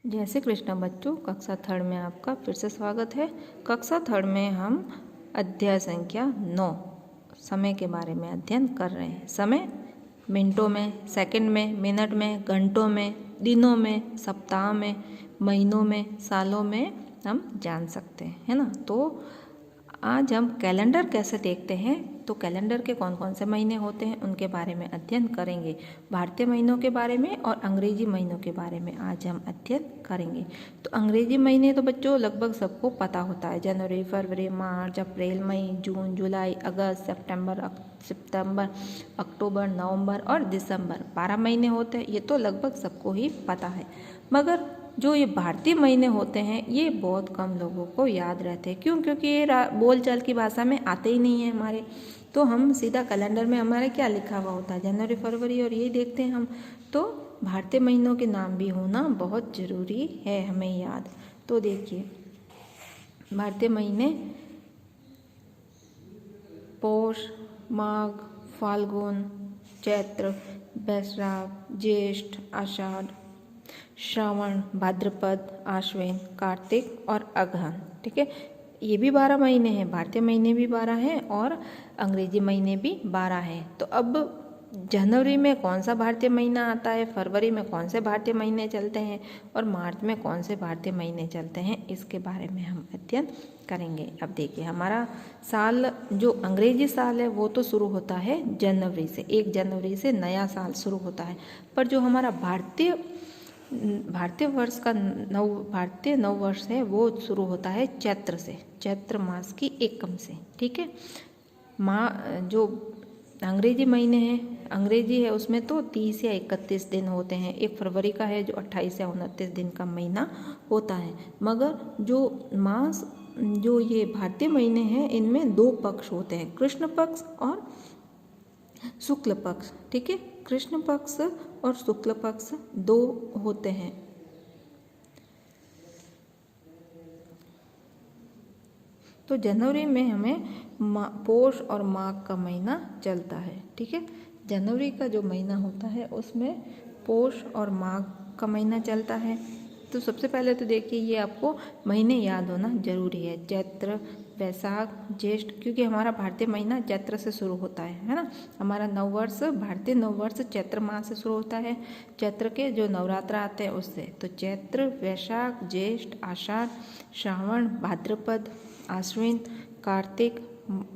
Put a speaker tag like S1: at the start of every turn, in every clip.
S1: जय श्री कृष्ण बच्चों, कक्षा थर्ड में आपका फिर से स्वागत है। कक्षा थर्ड में हम अध्याय संख्या 9 समय के बारे में अध्ययन कर रहे हैं। समय मिनटों में, सेकंड में, मिनट में, घंटों में, दिनों में, सप्ताह में, महीनों में, सालों में हम जान सकते हैं, है ना। तो आज हम कैलेंडर कैसे देखते हैं, तो कैलेंडर के कौन कौन से महीने होते हैं उनके बारे में अध्ययन करेंगे। भारतीय महीनों के बारे में और अंग्रेजी महीनों के बारे में आज हम अध्ययन करेंगे। तो अंग्रेजी महीने तो बच्चों लगभग सबको पता होता है। जनवरी, फरवरी, मार्च, अप्रैल, मई, जून, जुलाई, अगस्त, सितंबर, अक्टूबर, नवंबर और दिसंबर 12 महीने होते हैं। ये तो लगभग सबको ही पता है, मगर जो ये भारतीय महीने होते हैं ये बहुत कम लोगों को याद रहते हैं। क्यों? क्योंकि ये बोलचाल की भाषा में आते ही नहीं है हमारे। तो हम सीधा कैलेंडर में हमारे क्या लिखा हुआ होता है, जनवरी, फरवरी, और यही देखते हैं हम। तो भारतीय महीनों के नाम भी होना बहुत ज़रूरी है हमें याद। तो देखिए, भारतीय महीने पौष, माघ, फाल्गुन, चैत्र, बैसाख, ज्येष्ठ, आषाढ़, श्रावण, भाद्रपद, आश्विन, कार्तिक और अगहन। ठीक है, ये भी 12 महीने हैं। भारतीय महीने भी 12 हैं और अंग्रेजी महीने भी 12 हैं। तो अब जनवरी में कौन सा भारतीय महीना आता है, फरवरी में कौन से भारतीय महीने चलते हैं और मार्च में कौन से भारतीय महीने चलते हैं, इसके बारे में हम अध्ययन करेंगे। अब देखिए, हमारा साल जो अंग्रेजी साल है वो तो शुरू होता है जनवरी से, 1 जनवरी से नया साल शुरू होता है। पर जो हमारा भारतीय नव वर्ष है वो शुरू होता है चैत्र से, चैत्र मास की एकम से। ठीक है, जो अंग्रेजी महीने हैं, अंग्रेजी है उसमें तो 30 या 31 दिन होते हैं। 1 फरवरी का है जो 28 या 29 दिन का महीना होता है। मगर जो ये भारतीय महीने हैं इनमें 2 पक्ष होते हैं, कृष्ण पक्ष और शुक्ल पक्ष। ठीक है, कृष्ण पक्ष और शुक्ल पक्ष 2 होते हैं। तो जनवरी में हमें पौष और माघ का महीना चलता है। ठीक है, जनवरी का जो महीना होता है उसमें पौष और माघ का महीना चलता है। तो सबसे पहले तो देखिए, ये आपको महीने याद होना जरूरी है। चैत्र, वैशाख, ज्येष्ठ, क्योंकि हमारा भारतीय महीना चैत्र से शुरू होता है ना। हमारा नववर्ष, भारतीय नववर्ष चैत्र मास से शुरू होता है, चैत्र के जो नवरात्र आते हैं उससे। तो चैत्र, वैशाख, ज्येष्ठ, आषाढ़, श्रावण, भाद्रपद, आश्विन, कार्तिक,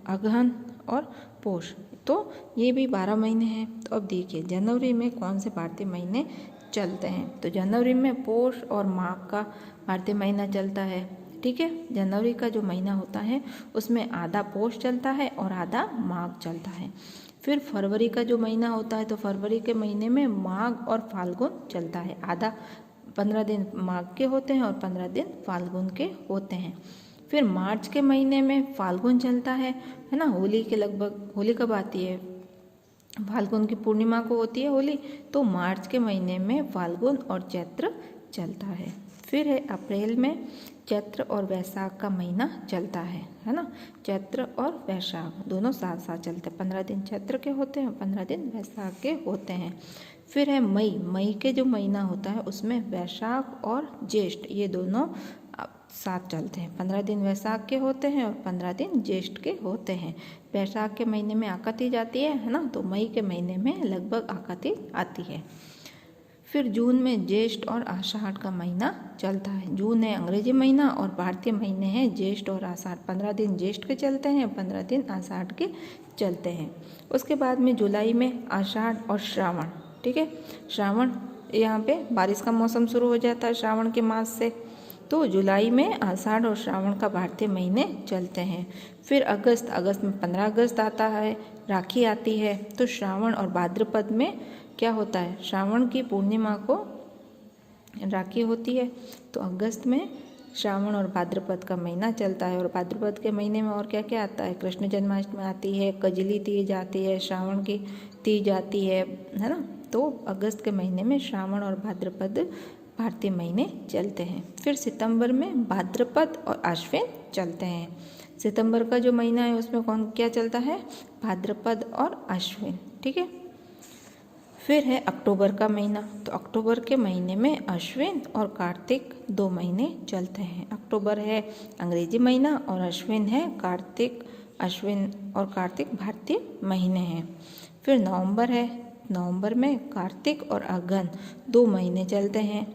S1: अगहन और पौष। तो ये भी 12 महीने हैं। तो अब देखिए, जनवरी में कौन से भारतीय महीने चलते हैं। तो जनवरी में पौष और माघ का भारतीय महीना चलता है। ठीक है, जनवरी का जो महीना होता है उसमें आधा पौष चलता है और आधा माघ चलता है। फिर फरवरी का जो महीना होता है तो फरवरी के महीने में माघ और फाल्गुन चलता है। आधा 15 दिन माघ के होते हैं और 15 दिन फाल्गुन के होते हैं। फिर मार्च के महीने में फाल्गुन चलता है ना। होली के लगभग, होली कब आती है, फाल्गुन की पूर्णिमा को होती है होली। तो मार्च के महीने में फाल्गुन और चैत्र चलता है। फिर है अप्रैल में चैत्र और वैशाख का महीना चलता है ना। चैत्र और वैशाख दोनों साथ साथ चलते हैं। 15 दिन चैत्र के होते हैं, 15 दिन वैशाख के होते हैं। फिर है मई के जो महीना होता है उसमें वैशाख और ज्येष्ठ ये दोनों साथ चलते हैं। 15 दिन वैशाख के होते हैं और 15 दिन ज्येष्ठ के होते हैं। वैशाख के महीने में आकाती जाती है ना। तो मई के महीने में लगभग आकाती आती है। फिर जून में ज्येष्ठ और आषाढ़ का महीना चलता है। जून है अंग्रेजी महीना और भारतीय महीने हैं ज्येष्ठ और आषाढ़। 15 दिन ज्येष्ठ के चलते हैं, 15 दिन आषाढ़ के चलते हैं। उसके बाद में जुलाई में आषाढ़ और श्रावण। ठीक है, श्रावण, यहाँ पे बारिश का मौसम शुरू हो जाता है श्रावण के मास से। तो जुलाई में आषाढ़ और श्रावण का भारतीय महीने चलते हैं। फिर अगस्त में 15 अगस्त आता है, राखी आती है। तो श्रावण और भाद्रपद में क्या होता है, श्रावण की पूर्णिमा को राखी होती है। तो अगस्त में श्रावण और भाद्रपद का महीना चलता है। और भाद्रपद के महीने में और क्या क्या आता है, कृष्ण जन्माष्टमी आती है, कजली तीज आती है, श्रावण की तीज आती है ना। तो अगस्त के महीने में श्रावण और भाद्रपद भारतीय महीने चलते हैं। फिर सितंबर में भाद्रपद और आश्विन चलते हैं। सितंबर का जो महीना है उसमें क्या चलता है, भाद्रपद और आश्विन। ठीक है, फिर है अक्टूबर का महीना। तो अक्टूबर के महीने में अश्विन और कार्तिक 2 महीने चलते हैं। अक्टूबर है अंग्रेजी महीना और अश्विन है कार्तिक। अश्विन और कार्तिक भारतीय महीने हैं। फिर नवंबर है। नवंबर में कार्तिक और अगहन 2 महीने चलते हैं,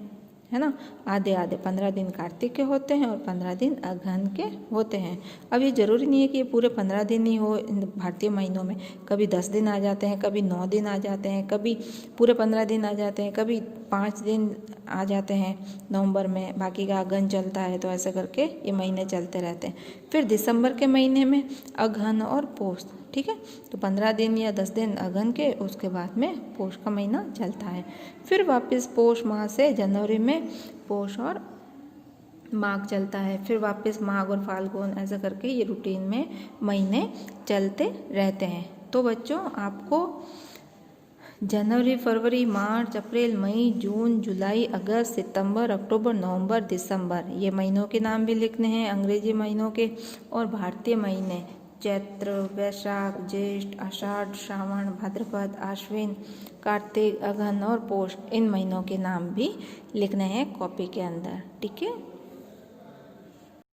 S1: है ना। आधे आधे 15 दिन कार्तिक के होते हैं और 15 दिन अगहन के होते हैं। अब ये ज़रूरी नहीं है कि ये पूरे 15 दिन ही हो इन भारतीय महीनों में। कभी 10 दिन आ जाते हैं, कभी 9 दिन आ जाते हैं, कभी पूरे 15 दिन आ जाते हैं, कभी 5 दिन आ जाते हैं नवंबर में, बाकी का अगहन चलता है। तो ऐसे करके ये महीने चलते रहते हैं। फिर दिसंबर के महीने में अगहन और पौष, ठीक है। तो 15 दिन या 10 दिन अगहन के, उसके बाद में पौष का महीना चलता है। फिर वापस पौष माह से जनवरी में पौष और माघ चलता है। फिर वापस माघ और फाल्गुन, ऐसा करके ये रूटीन में महीने चलते रहते हैं। तो बच्चों आपको जनवरी, फरवरी, मार्च, अप्रैल, मई, जून, जुलाई, अगस्त, सितंबर, अक्टूबर, नवंबर, दिसंबर, ये महीनों के नाम भी लिखने हैं अंग्रेजी महीनों के। और भारतीय महीने चैत्र, वैशाख, ज्येष्ठ, आषाढ़, श्रावण, भाद्रपद, आश्विन, कार्तिक, अगहन और पौष, इन महीनों के नाम भी लिखने हैं कॉपी के अंदर, ठीक है।